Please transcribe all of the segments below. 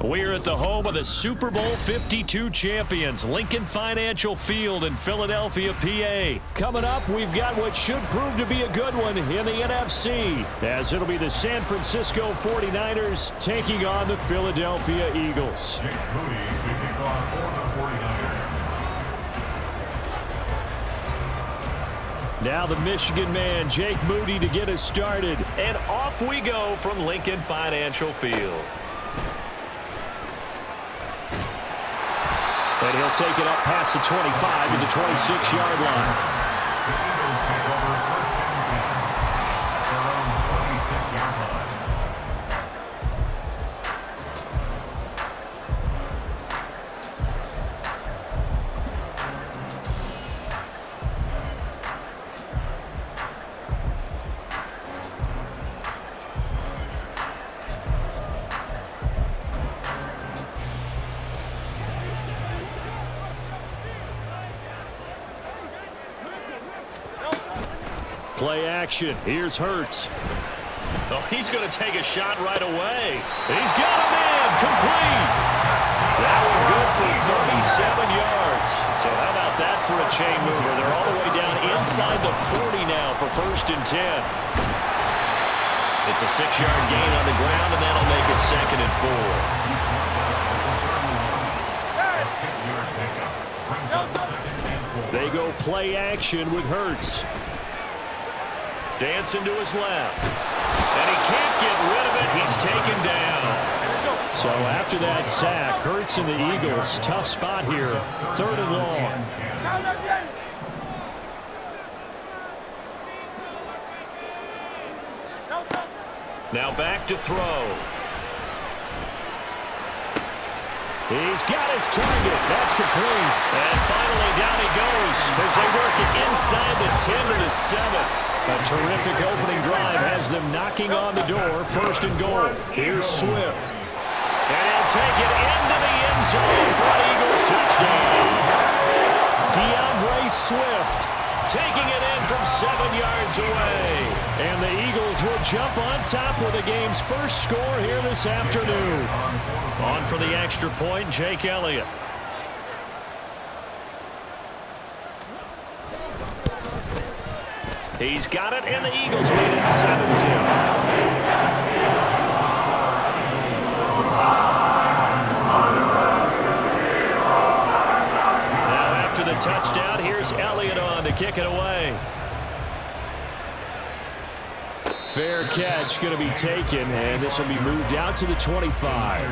We're at the home of the Super Bowl 52 champions, Lincoln Financial Field in Philadelphia, PA. Coming up, we've got what should prove to be a good one in the NFC, as it'll be the San Francisco 49ers taking on the Philadelphia Eagles. Now the Michigan man, Jake Moody, to get us started. And off we go from Lincoln Financial Field. And he'll take it up past the 25 to the 26-yard line. Play action. Here's Hurts. Oh, he's going to take a shot right away. He's got him in. Complete. That one good for 37 yards. So how about that for a chain mover? They're all the way down inside the 40 now for 1st and 10. It's a 6-yard gain on the ground, and that'll make it 2nd and 4. They go play action with Hurts. Dancing to his left. And he can't get rid of it. He's taken down. So after that sack, Hurts and the Eagles, tough spot here. 3rd and long. Now back to throw. He's got his target. That's complete. And finally down he goes as they work it inside the 10 to the 7. A terrific opening drive has them knocking on the door. 1st and goal. Here's Swift. And he'll take it into the end zone for an Eagles touchdown. DeAndre Swift taking it in from 7 yards away. And the Eagles will jump on top with the game's first score here this afternoon. On for the extra point, Jake Elliott. He's got it, and the Eagles lead it 7-0. Now after the touchdown, here's Elliott on to kick it away. Fair catch going to be taken, and this will be moved out to the 25.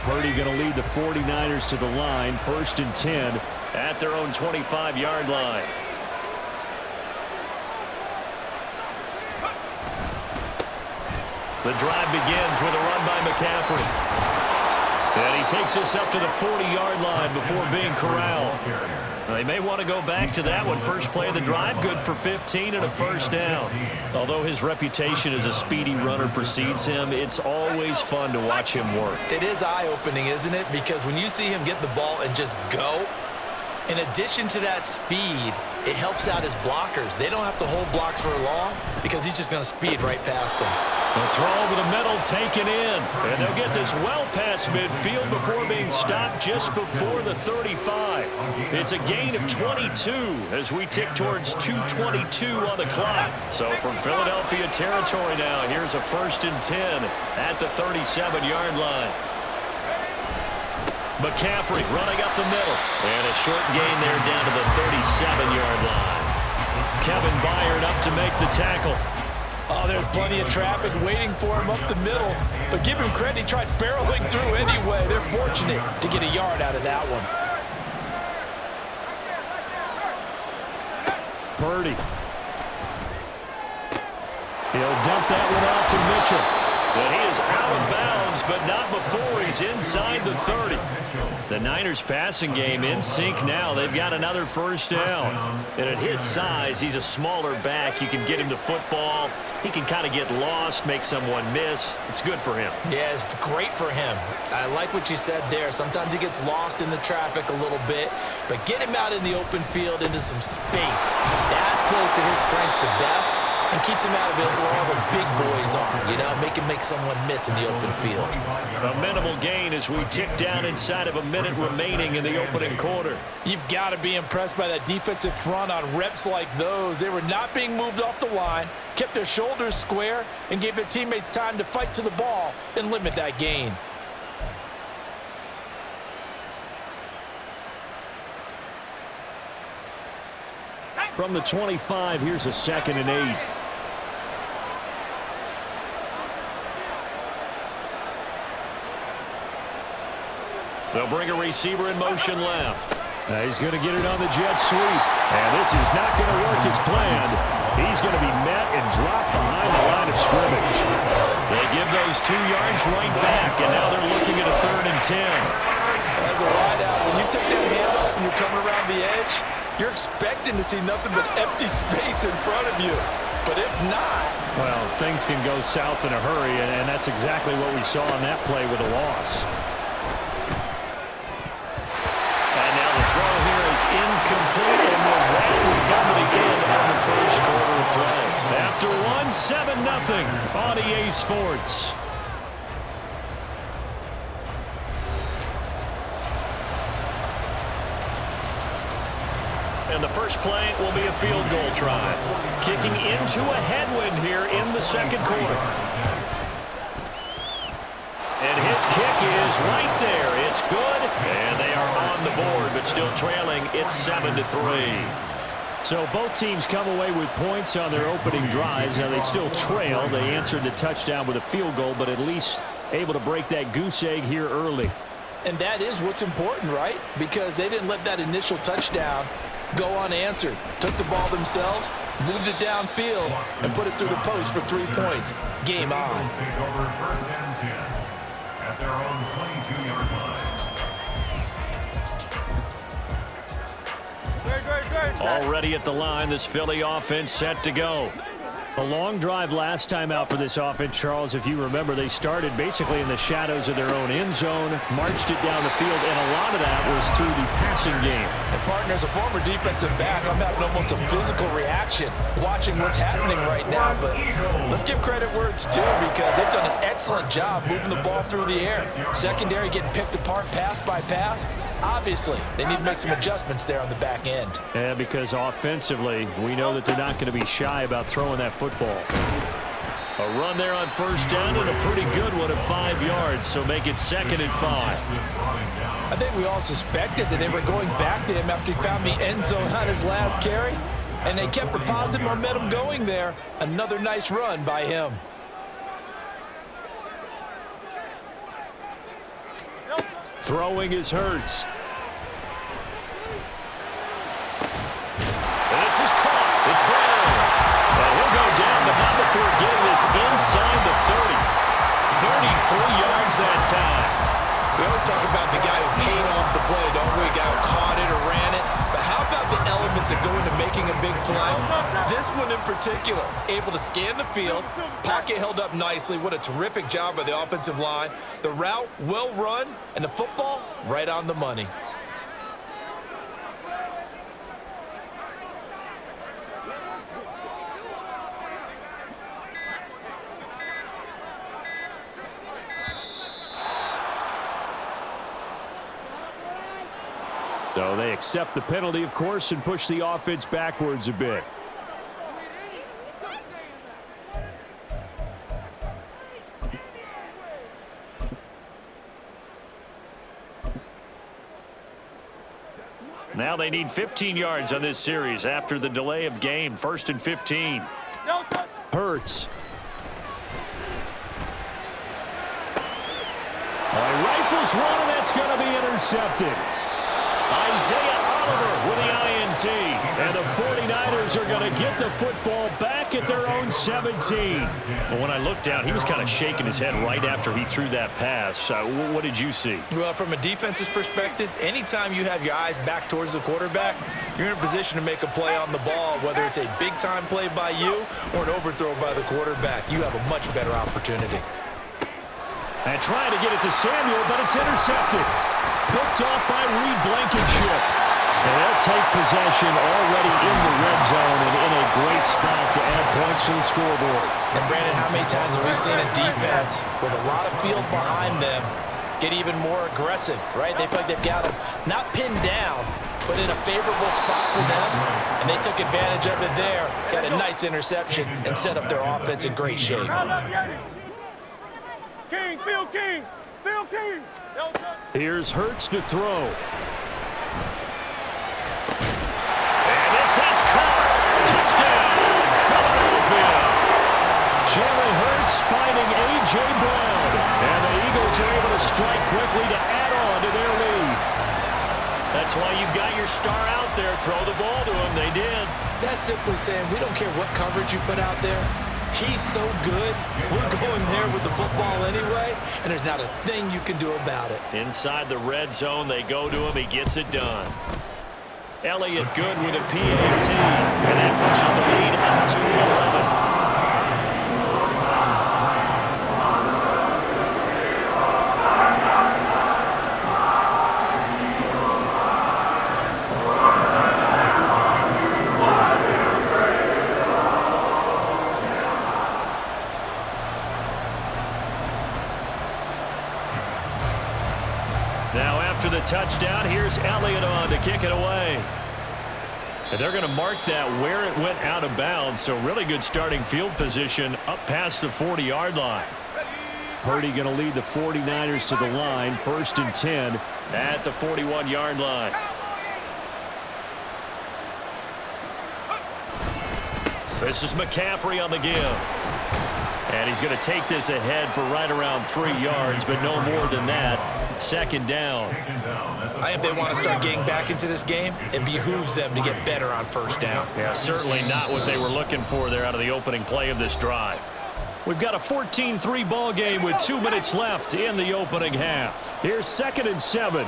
Purdy going to lead the 49ers to the line. 1st and 10 at their own 25-yard line. The drive begins with a run by McCaffrey. And he takes this up to the 40-yard line before being corralled. Now, they may want to go back to that one. First play of the drive, good for 15 and a 1st down. Although his reputation as a speedy runner precedes him, it's always fun to watch him work. It is eye-opening, isn't it? Because when you see him get the ball and just go, in addition to that speed, it helps out his blockers. They don't have to hold blocks for long because he's just going to speed right past them. The throw over the middle taken in. And they'll get this well past midfield before being stopped just before the 35. It's a gain of 22 as we tick towards 2:22 on the clock. So from Philadelphia territory now, here's a 1st and 10 at the 37-yard line. McCaffrey running up the middle. And a short gain there down to the 37-yard line. Kevin Byard up to make the tackle. Oh, there's plenty of traffic waiting for him up the middle. But give him credit, he tried barreling through anyway. They're fortunate to get a yard out of that one. Purdy. He'll dump that one off to Mitchell. And he is out of bounds, but not before he's inside the 30. The Niners passing game in sync now. They've got another 1st down. And at his size, he's a smaller back. You can get him to football. He can kind of get lost, make someone miss. It's good for him. Yeah, it's great for him. I like what you said there. Sometimes he gets lost in the traffic a little bit, but get him out in the open field into some space. That plays to his strengths the best. and keeps him out of it where all the big boys are, you know, make someone miss in the open field. A minimal gain as we tick down inside of a minute remaining in the opening quarter. You've got to be impressed by that defensive front on reps like those. They were not being moved off the line, kept their shoulders square, and gave their teammates time to fight to the ball and limit that gain. From the 25, here's a 2nd and 8. They'll bring a receiver in motion left. He's going to get it on the jet sweep. And this is not going to work as planned. He's going to be met and dropped behind the line of scrimmage. They give those 2 yards right back, and now they're looking at a 3rd and 10. As a wideout, when you take that handoff and you're coming around the edge, you're expecting to see nothing but empty space in front of you. But if not... Well, things can go south in a hurry, and that's exactly what we saw on that play with a loss. And now the throw here is incomplete, and with that, we come to the end of the first quarter of play. After 7-0 on EA Sports. And the first play will be a field goal try. Kicking into a headwind here in the second quarter. And his kick is right there. It's good. And they are on the board, but still trailing. It's 7-3. So both teams come away with points on their opening drives. Now they still trail. They answered the touchdown with a field goal, but at least able to break that goose egg here early. And that is what's important, right? Because they didn't let that initial touchdown go unanswered. Took the ball themselves, moved it downfield, and put it through the post for 3 points. Game on. Take over 1st and 10 at their own 22-yard line. Already at the line, this Philly offense set to go. A long drive last time out for this offense, Charles. If you remember, they started basically in the shadows of their own end zone, marched it down the field, and a lot of that was through the passing game. And partner, as a former defensive back, I'm having almost a physical reaction watching what's happening right now. But let's give credit where it's due, because they've done an excellent job moving the ball through the air. Secondary getting picked apart pass by pass. Obviously, they need to make some adjustments there on the back end. Yeah, because offensively, we know that they're not going to be shy about throwing that football. A run there on 1st down, and a pretty good one of 5 yards, so make it 2nd and 5. I think we all suspected that they were going back to him after he found the end zone on his last carry, and they kept the positive momentum going there. Another nice run by him. Throwing is Hurts. This is caught. It's Brown. And he'll go down the ball before getting this inside the 30. 33 yards that time. We always talk about the guy who paid off the play, don't we? The guy who caught it or ran it. But how about the elements that go into making a big play? This one in particular, able to scan the field, pocket held up nicely. What a terrific job by the offensive line. The route, well run, and the football, right on the money. So they accept the penalty, of course, and push the offense backwards a bit. Now they need 15 yards on this series after the delay of game. 1st and 15. Hurts. Rifles one, and that's going to be intercepted. Isaiah Oliver with the INT. And the 49ers are going to get the football back at their own 17. Well, when I looked down, he was kind of shaking his head right after he threw that pass. What did you see? Well, from a defense's perspective, anytime you have your eyes back towards the quarterback, you're in a position to make a play on the ball, whether it's a big-time play by you or an overthrow by the quarterback. You have a much better opportunity. And trying to get it to Samuel, but it's intercepted. Picked off by Reed Blankenship. And they'll take possession already in the red zone and in a great spot to add points to the scoreboard. And Brandon, how many times have we seen a defense with a lot of field behind them get even more aggressive, right? They feel like they've got them not pinned down, but in a favorable spot for them, and they took advantage of it there, got a nice interception, and set up their offense in great shape. King, Phil King, Phil King. Here's Hurts to throw. And this is caught. Touchdown, Philadelphia. Jalen Hurts finding A.J. Brown, and the Eagles are able to strike quickly to add on to their lead. That's why you've got your star out there. Throw the ball to him. They did. That's simply saying we don't care what coverage you put out there. He's so good. We're going there with the football anyway, and there's not a thing you can do about it. Inside the red zone, they go to him. He gets it done. Elliott good with a PAT, and that pushes the lead up to 11. Now after the touchdown, here's Elliott on to kick it away. And they're going to mark that where it went out of bounds, so really good starting field position up past the 40-yard line. Purdy going to lead the 49ers to the line, 1st and 10 at the 41-yard line. This is McCaffrey on the give. And he's going to take this ahead for right around 3 yards, but no more than that. 2nd down. If they want to start getting back into this game, it behooves them to get better on 1st down. Yeah, certainly not what they were looking for there out of the opening play of this drive. We've got a 14-3 ball game with 2 minutes left in the opening half. Here's 2nd and 7.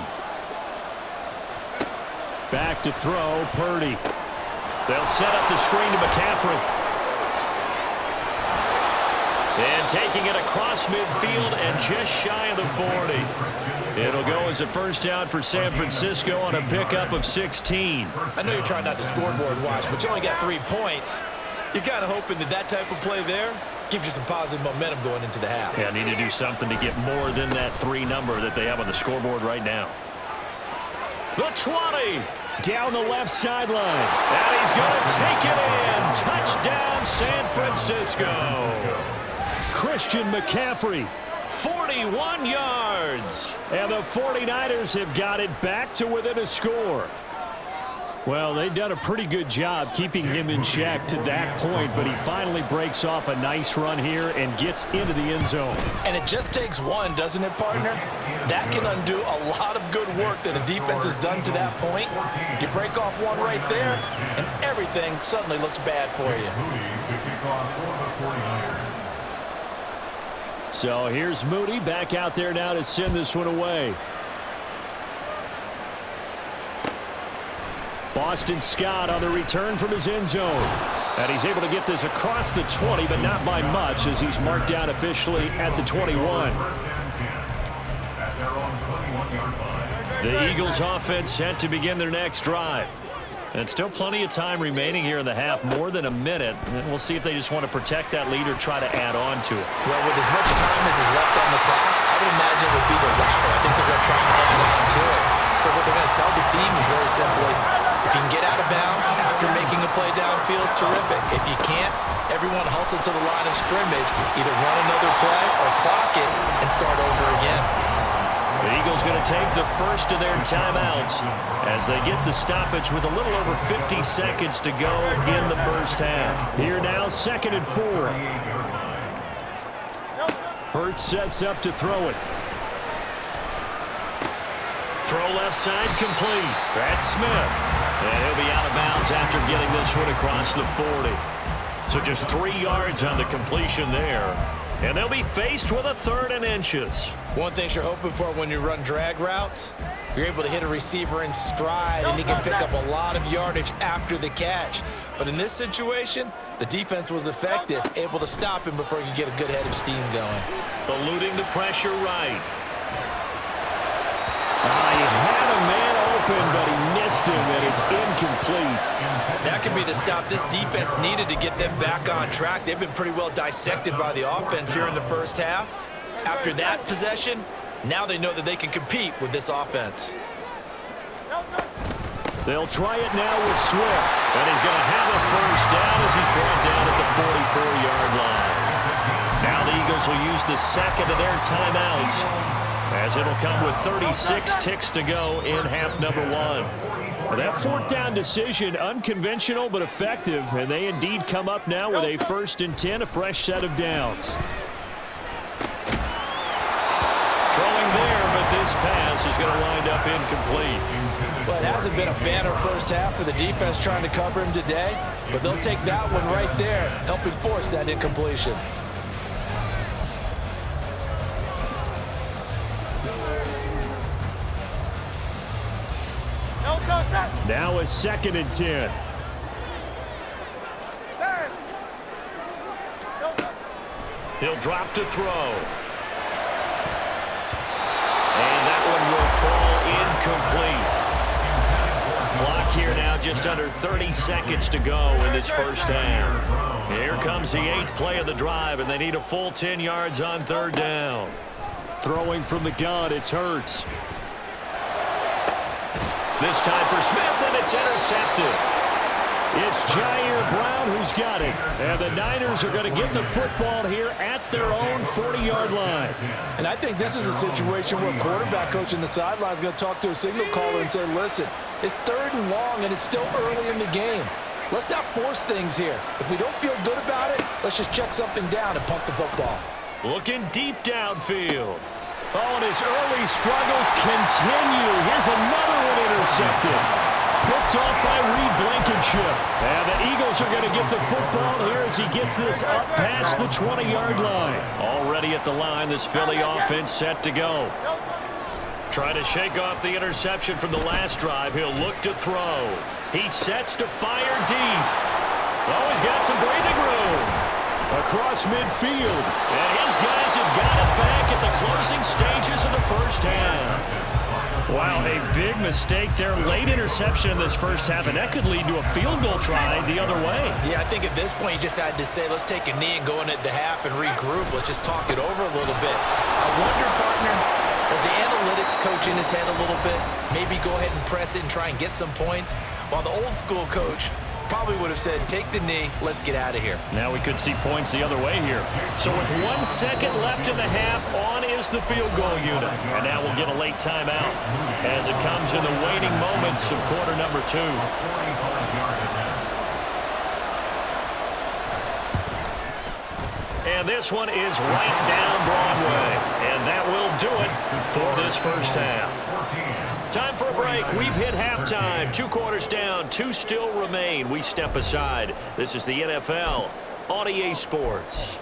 Back to throw, Purdy. They'll set up the screen to McCaffrey. And taking it across midfield and just shy of the 40. It'll go as a 1st down for San Francisco on a pickup of 16. I know you're trying not to scoreboard watch, but you only got 3 points. You're kind of hoping that type of play there gives you some positive momentum going into the half. Yeah, need to do something to get more than that 3 number that they have on the scoreboard right now. The 20 down the left sideline. And he's going to take it in. Touchdown, San Francisco. Christian McCaffrey, 41 yards. And the 49ers have got it back to within a score. Well, they've done a pretty good job keeping him in check to that point, but he finally breaks off a nice run here and gets into the end zone. And it just takes one, doesn't it, partner? That can undo a lot of good work that a defense has done to that point. You break off one right there, and everything suddenly looks bad for you. So here's Moody back out there now to send this one away. Boston Scott on the return from his end zone. And he's able to get this across the 20, but not by much as he's marked down officially at the 21. The Eagles offense set to begin their next drive. And still plenty of time remaining here in the half, more than a minute. And we'll see if they just want to protect that lead or try to add on to it. Well, with as much time as is left on the clock, I would imagine it would be the latter. I think they're going to try and add on to it. So what they're going to tell the team is very simply, if you can get out of bounds after making a play downfield, terrific. If you can't, everyone hustle to the line of scrimmage, either run another play or clock it and start over again. The Eagles going to take the first of their timeouts as they get the stoppage with a little over 50 seconds to go in the first half. Here now, 2nd and 4. Hurts sets up to throw it. Throw left side complete. That's Smith. And he'll be out of bounds after getting this one across the 40. So just 3 yards on the completion there. And they'll be faced with a 3rd and inches. One thing you're hoping for when you run drag routes, you're able to hit a receiver in stride, and he can pick up a lot of yardage after the catch. But in this situation, the defense was effective, able to stop him before he could get a good head of steam going. Eluding the pressure right. He had a man open, but he missed him, and it's incomplete. That could be the stop this defense needed to get them back on track. They've been pretty well dissected by the offense here in the first half. After that possession, now they know that they can compete with this offense. They'll try it now with Swift, and he's going to have a first down as he's brought down at the 44-yard line. Now the Eagles will use the second of their timeouts, as it'll come with 36 ticks to go in half number one. Well, that fourth down decision, unconventional but effective, and they indeed come up now with a 1st and 10, a fresh set of downs. Throwing there, but this pass is going to wind up incomplete. Well, it hasn't been a banner first half for the defense trying to cover him today, but they'll take that one right there, helping force that incompletion. Now a 2nd and 10. He'll drop to throw. And that one will fall incomplete. Clock here now just under 30 seconds to go in this first half. Here comes the 8th play of the drive, and they need a full 10 yards on 3rd down. Throwing from the gun, it's Hurts. This time for Smith, and it's intercepted. It's Jair Brown who's got it. And the Niners are going to get the football here at their own 40-yard line. And I think this is a situation where quarterback coach in the sideline is going to talk to a signal caller and say, listen, it's 3rd and long, and it's still early in the game. Let's not force things here. If we don't feel good about it, let's just check something down and pump the football. Looking deep downfield. Oh, and his early struggles continue. Here's another one intercepted. Picked off by Reed Blankenship. And the Eagles are going to get the football here as he gets this up past the 20-yard line. Already at the line, this Philly offense set to go. Trying to shake off the interception from the last drive. He'll look to throw. He sets to fire deep. Oh, he's got some breathing room. Across midfield, and his guys have got it back at the closing stages of the first half. Wow, a big mistake there. Late interception in this first half, and that could lead to a field goal try the other way. Yeah, I think at this point you just had to say, let's take a knee and go into the half and regroup. Let's just talk it over a little bit. I wonder, partner, was the analytics coach in his head a little bit? Maybe go ahead and press it and try and get some points, while the old school coach probably would have said, take the knee, let's get out of here. Now we could see points the other way here. So with 1 second left in the half, on is the field goal unit. And now we'll get a late timeout as it comes in the waning moments of quarter number 2. And this one is right down Broadway. And that will do it for this first half. Time for a break. We've hit halftime. 2 quarters down. 2 still remain. We step aside. This is the NFL on EA Sports.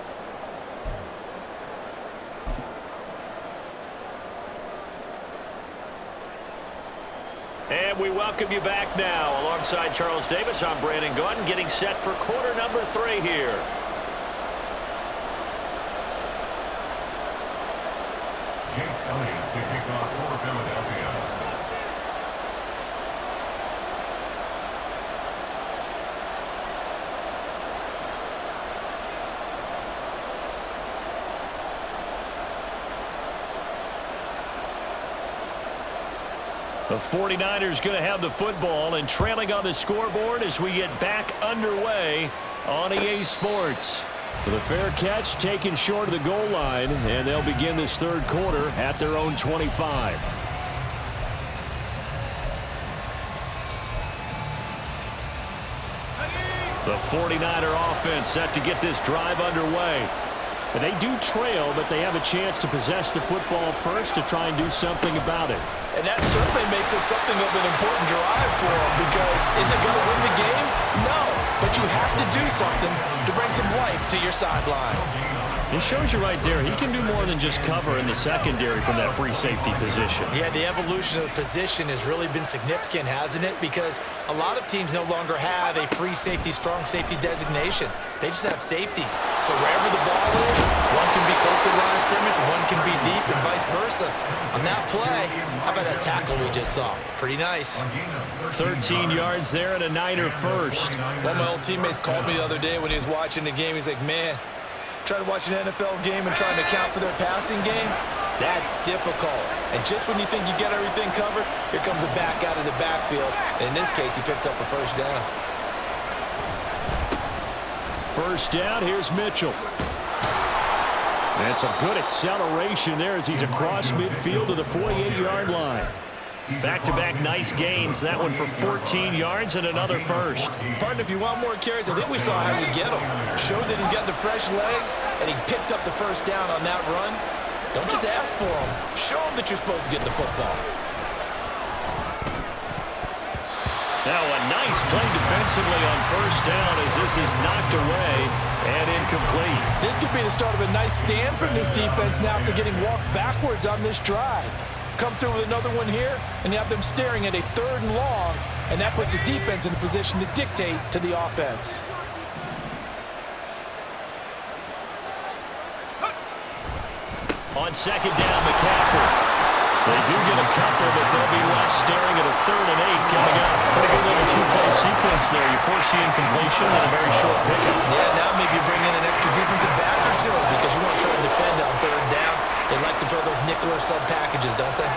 And we welcome you back now. Alongside Charles Davis, I'm Brandon Gaudin, getting set for quarter number 3 here. Jake Elliott to kick off for Philadelphia. The 49ers going to have the football and trailing on the scoreboard as we get back underway on EA Sports. With a fair catch taken short of the goal line, and they'll begin this 3rd quarter at their own 25. The 49er offense set to get this drive underway. And they do trail, but they have a chance to possess the football first to try and do something about it. And that certainly makes it something of an important drive for them, because is it going to win the game? No, but you have to do something to bring some life to your sideline. It shows you right there, he can do more than just cover in the secondary from that free safety position. Yeah, the evolution of the position has really been significant, hasn't it? Because a lot of teams no longer have a free safety, strong safety designation. They just have safeties. So wherever the ball is, one can be close to the line of scrimmage, one can be deep, and vice versa. versa. On that play, how about that tackle we just saw? Pretty nice. 13 yards there and a Niner first. One of my old teammates called me the other day when he was watching the game. He's like, man, trying to watch an NFL game and trying to account for their passing game, that's difficult. And just when you think you get everything covered, here comes a back out of the backfield. And in this case, he picks up a first down. First down, here's Mitchell. And some good acceleration there as he's across midfield to the 48-yard line. Back-to-back nice gains. That one for 14 yards and another first. Partner, if you want more carries, I think we saw how you get them. Showed that he's got the fresh legs, and he picked up the first down on that run. Don't just ask for them. Show them that you're supposed to get the football. Now a nice play defensively on first down as this is knocked away and incomplete. This could be the start of a nice stand from this defense now after getting walked backwards on this drive. Come through with another one here, and you have them staring at a 3rd and long, and that puts the defense in a position to dictate to the offense. On second down, McCaffrey. They do get a couple, but they'll be left staring at a 3rd and 8 coming up. Pretty good little two-play sequence there. You foresee incompletion and a very short pickup. Yeah, now maybe you bring in an extra defensive back or two because you want to try and defend on 3rd down. They like to play those nickel or sub packages, don't they?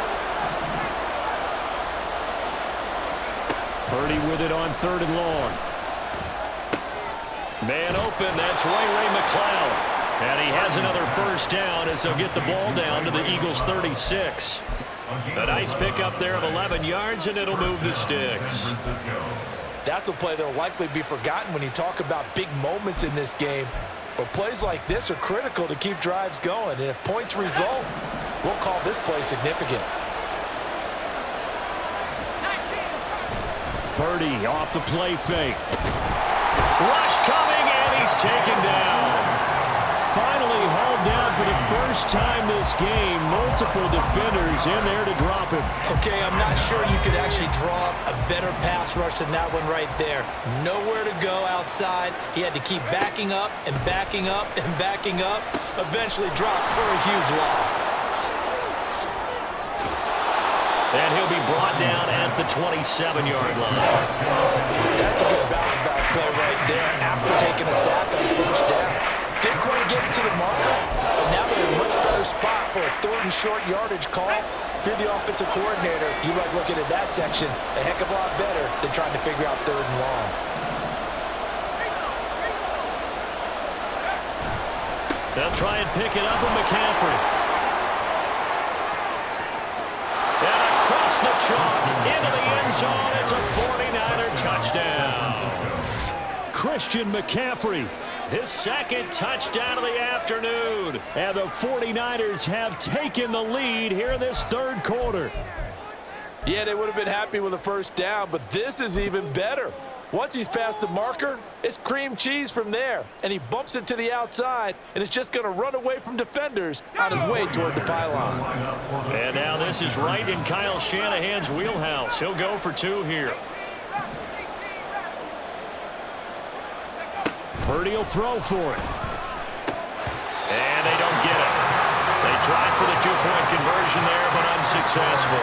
Purdy with it on 3rd and long. Man open, that's Ray McCloud. And he has another first down as they'll get the ball down to the Eagles' 36. A nice pickup there of 11 yards, and it'll move the sticks. That's a play that'll likely be forgotten when you talk about big moments in this game. But plays like this are critical to keep drives going. And if points result, we'll call this play significant. Purdy off the play fake. Rush coming, and he's taken down. Finally hauled down for the first time this game. Multiple defenders in there to drop him. Okay, I'm not sure you could actually draw a better pass rush than that one right there. Nowhere to go outside. He had to keep backing up and backing up and backing up. Eventually dropped for a huge loss. And he'll be brought down at the 27-yard line. That's a good bounce back play right there after taking a sack on first down. Didn't quite get it to the marker, but now they're in a much better spot for a 3rd and short yardage call. If you're the offensive coordinator, you like looking at that section a heck of a lot better than trying to figure out 3rd and long. They'll try and pick it up with McCaffrey. And across the chalk into the end zone. It's a 49er touchdown. Christian McCaffrey. His second touchdown of the afternoon. And the 49ers have taken the lead here in this 3rd quarter. Yeah, they would have been happy with a first down, but this is even better. Once he's past the marker, it's cream cheese from there. And he bumps it to the outside, and it's just going to run away from defenders on his way toward the pylon. And now this is right in Kyle Shanahan's wheelhouse. He'll go for 2 here. Purdy will throw for it. And they don't get it. They tried for the 2-point conversion there, but unsuccessful.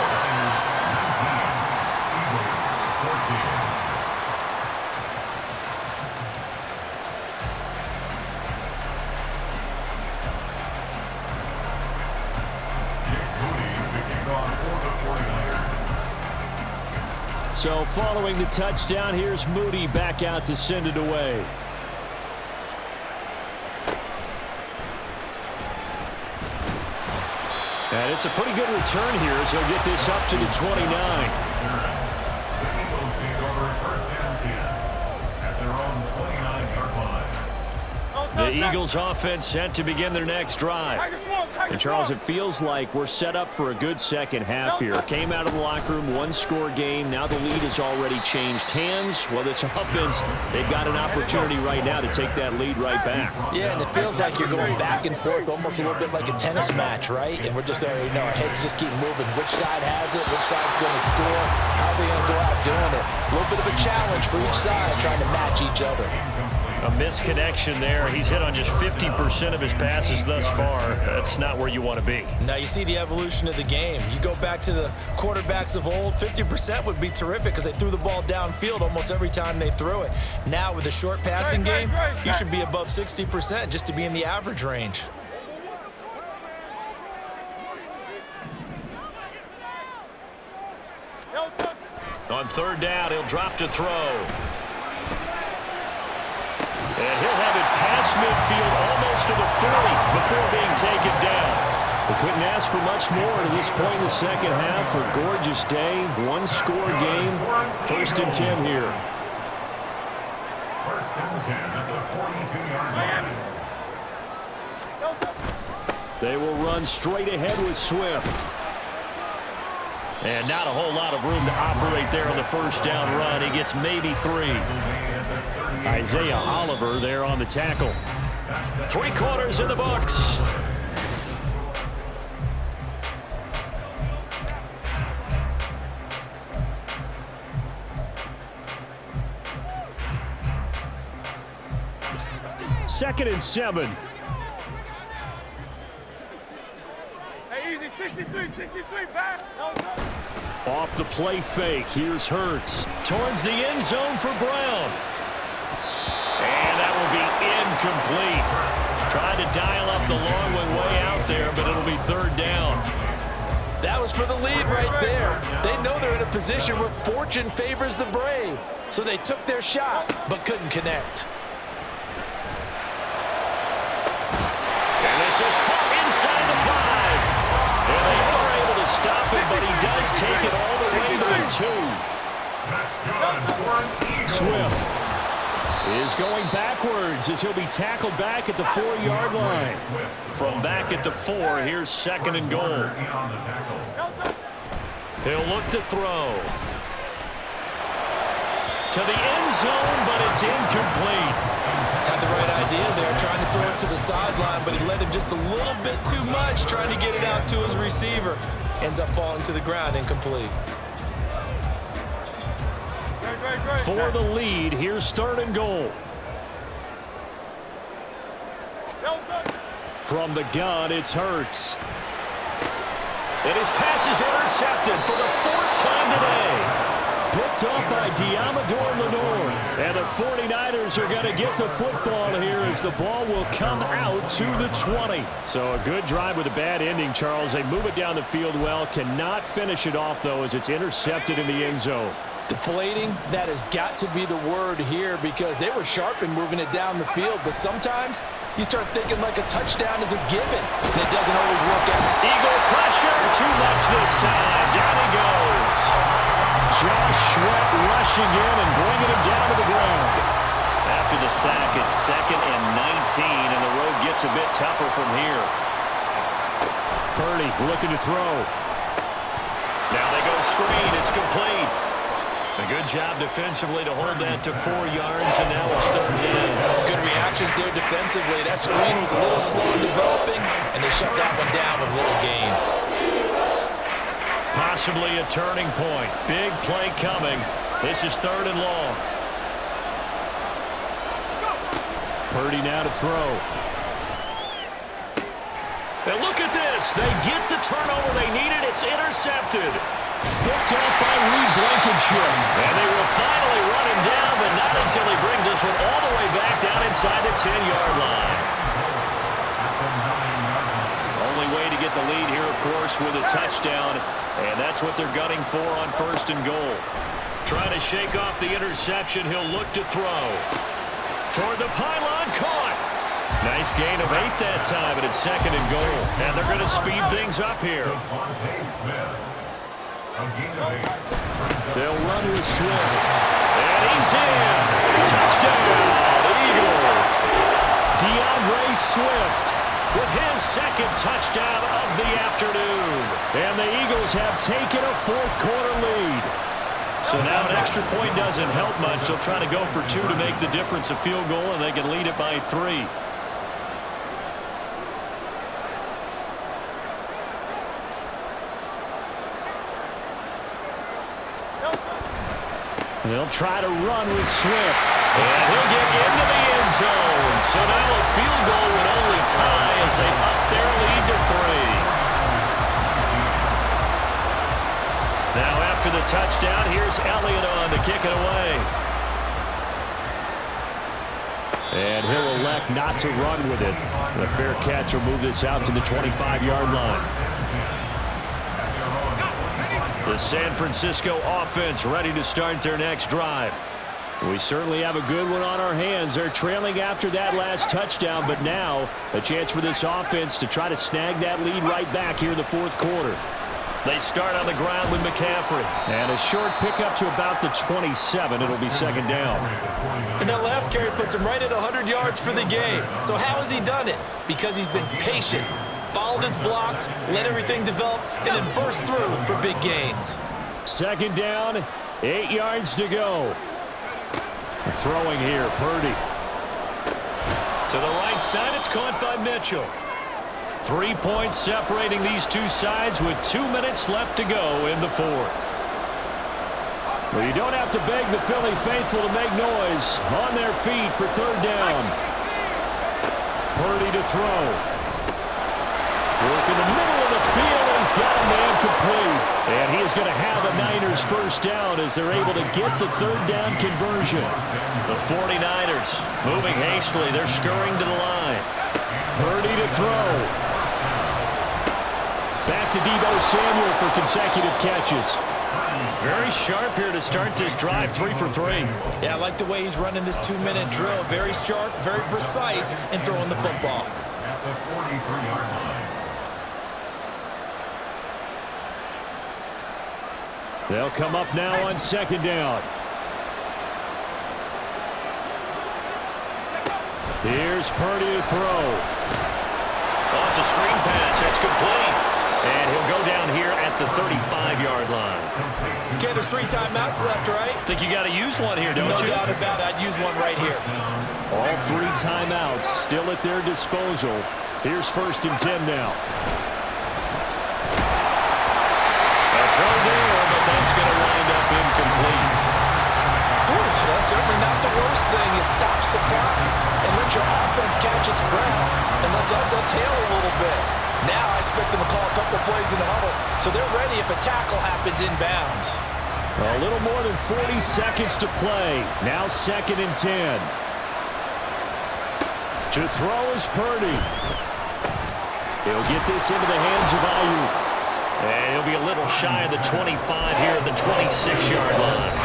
So following the touchdown, here's Moody back out to send it away. And it's a pretty good return here as he'll get this up to the 29. The Eagles offense set to begin their next drive. And Charles, it feels like we're set up for a good second half here. Came out of the locker room, 1-score game. Now the lead has already changed hands. Well, this offense, they've got an opportunity right now to take that lead right back. Yeah, and it feels like you're going back and forth almost a little bit like a tennis match, right? And we're just already know our heads just keep moving. Which side has it? Which side's going to score? How are they going to go out doing it? A little bit of a challenge for each side trying to match each other. A misconnection there. He's hit on just 50% of his passes thus far. That's not where you want to be. Now you see the evolution of the game. You go back to the quarterbacks of old, 50% would be terrific because they threw the ball downfield almost every time they threw it. Now with the short passing game, you should be above 60% just to be in the average range. On third down, he'll drop to throw. And he'll have it past midfield almost to the 40 before being taken down. We couldn't ask for much more at this point in the second half. A gorgeous day, one-score game. 1st and 10 here. 1st and 10 at the 42-yard line. They will run straight ahead with Swift. And not a whole lot of room to operate there on the first down run. He gets maybe 3. Isaiah Oliver there on the tackle. 3 quarters in the books. Second and 7. Hey, easy, 63, back. Off the play fake. Here's Hurts. Towards the end zone for Brown. And that will be incomplete. Trying to dial up the long one way out there, but it'll be 3rd down. That was for the lead right there. They know they're in a position where fortune favors the brave. So they took their shot, but couldn't connect. And this is caught inside the 5. And they are able to stop him, but he does take it all the way to the 2. Swift is going backwards as he'll be tackled back at the 4-yard line. From back at the 4, here's 2nd and goal. He'll look to throw. To the end zone, but it's incomplete. Had the right idea there, trying to throw it to the sideline, but he let him just a little bit too much, trying to get it out to his receiver. Ends up falling to the ground, incomplete. For the lead, here's 3rd and goal. From the gun, it's Hurts. And his pass is intercepted for the 4th time today. Picked up by Diamador Lenore. And the 49ers are going to get the football here as the ball will come out to the 20. So a good drive with a bad ending, Charles. They move it down the field well. Cannot finish it off, though, as it's intercepted in the end zone. Deflating, that has got to be the word here because they were sharp in moving it down the field, but sometimes you start thinking like a touchdown is a given, and it doesn't always work out. Eagle pressure, too much this time. Down he goes. Josh Sweat rushing in and bringing him down to the ground. After the sack, it's 2nd and 19, and the road gets a bit tougher from here. Purdy looking to throw. Now they go screen. It's complete. A good job defensively to hold that to 4 yards, and now it's 3rd down. Good reactions there defensively. That screen was a little slow in developing, and they shut that one down with little gain. Possibly a turning point. Big play coming. This is 3rd and long. Purdy now to throw. And look at this. They get the turnover they needed. It's intercepted. Picked off by Reed Blankenship. And they will finally run him down, but not until he brings this one all the way back down inside the 10-yard line. Only way to get the lead here, of course, with a touchdown. And that's what they're gunning for on 1st and goal. Trying to shake off the interception. He'll look to throw. Toward the pylon, caught. Nice gain of 8 that time, and it's 2nd and goal. And they're going to speed things up here. They'll run with Swift. And he's in. Touchdown, Eagles. DeAndre Swift with his 2nd touchdown of the afternoon. And the Eagles have taken a 4th-quarter lead. So now an extra point doesn't help much. They'll try to go for 2 to make the difference a field goal, and they can lead it by 3. They'll try to run with Swift. And he'll get into the end zone. So now a field goal would only tie as they up their lead to 3. Now after the touchdown, here's Elliott on to kick it away. And he'll elect not to run with it. The fair catch will move this out to the 25-yard line. The San Francisco offense ready to start their next drive. We certainly have a good one on our hands. They're trailing after that last touchdown, but now a chance for this offense to try to snag that lead right back here in the fourth quarter. They start on the ground with McCaffrey. And a short pickup to about the 27. It'll be second down. And that last carry puts him right at 100 yards for the game. So how has he done it? Because he's been patient, followed his blocks, let everything develop, and then burst through for big gains. Second down, 8 yards to go. Throwing here, Purdy. To the right side, it's caught by Mitchell. 3 points separating these two sides with 2 minutes left to go in the fourth. Well, you don't have to beg the Philly faithful to make noise. On their feet for third down. Purdy to throw. Work in the middle of the field, and he's got a man complete. And he is going to have a Niners first down as they're able to get the third down conversion. The 49ers moving hastily. They're scurrying to the line. Purdy to throw. Back to Deebo Samuel for consecutive catches. Very sharp here to start this drive, 3 for 3. Yeah, I like the way he's running this 2-minute drill. Very sharp, very precise in throwing the football. At the 43-yard line. They'll come up now on second down. Here's Purdy to throw. Oh, it's a screen pass. That's complete. And he'll go down here at the 35-yard line. Okay, there's 3 timeouts left, right? Think you got to use one here, don't you? No doubt about it. I'd use one right here. All 3 timeouts still at their disposal. Here's first and 10 now. A throw there, but that's going to wind up incomplete. Ooh, that's certainly not the worst thing. It stops the clock and lets your offense catch its breath and lets us exhale a little bit. Now I expect them to call a couple plays in the huddle, so they're ready if a tackle happens inbounds. A little more than 40 seconds to play. Now second and 10. To throw is Purdy. He'll get this into the hands of Ayuk. And he'll be a little shy of the 25 here at the 26-yard line.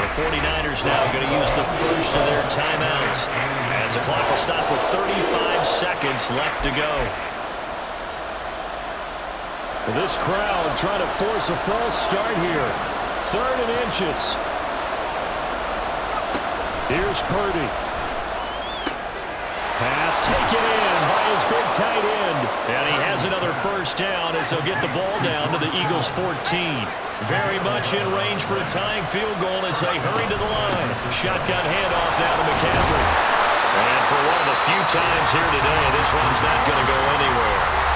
The 49ers now going to use the first of their timeouts as the clock will stop with 35 seconds left to go. This crowd trying to force a false start here. 3rd and inches. Here's Purdy. Pass taken in by his big tight end. And he has another first down as they'll get the ball down to the Eagles' 14. Very much in range for a tying field goal as they hurry to the line. Shotgun handoff down to McCaffrey. And for one of the few times here today, this one's not going to go anywhere.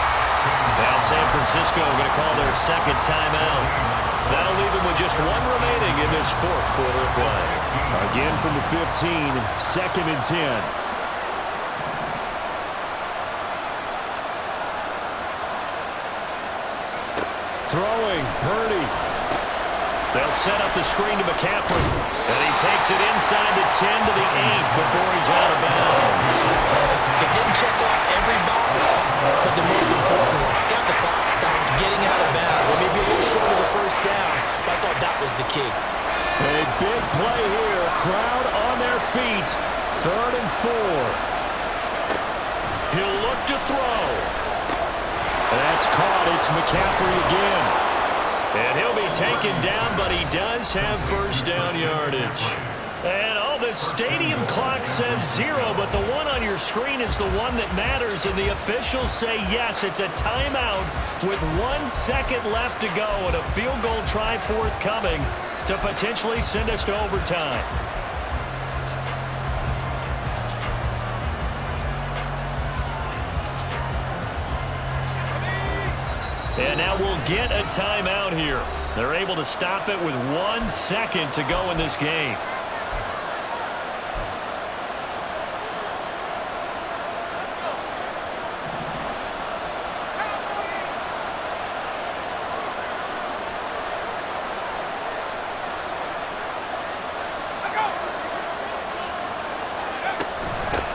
Now San Francisco going to call their second timeout. That'll leave them with just 1 remaining in this fourth quarter of play. Again from the 15, second and 10. Throwing, Purdy. They'll set up the screen to McCaffrey. And he takes it inside the 10 to the 8 before he's out of bounds. It didn't check off every box, but the most important one. Got the clock stopped, getting out of bounds. It may be a little short of the first down, but I thought that was the key. A big play here. Crowd on their feet. 3rd and 4. He'll look to throw. That's caught. It's McCaffrey again. And he'll be taken down, but he does have first down yardage. And the stadium clock says 0, but the one on your screen is the one that matters, and the officials say yes, it's a timeout with 1 second left to go and a field goal try forthcoming to potentially send us to overtime. And now we'll get a timeout here. They're able to stop it with 1 second to go in this game.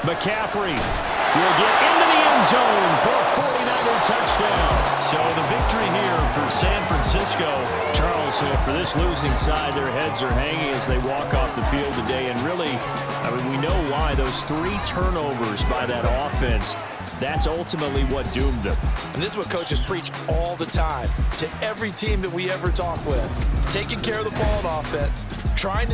McCaffrey will get into the end zone for a 49er touchdown. So the victory here for San Francisco. Charles, for this losing side, their heads are hanging as they walk off the field today. And really, I mean, we know why. Those 3 turnovers by that offense, that's ultimately what doomed them. And this is what coaches preach all the time to every team that we ever talk with. Taking care of the ball on offense, trying to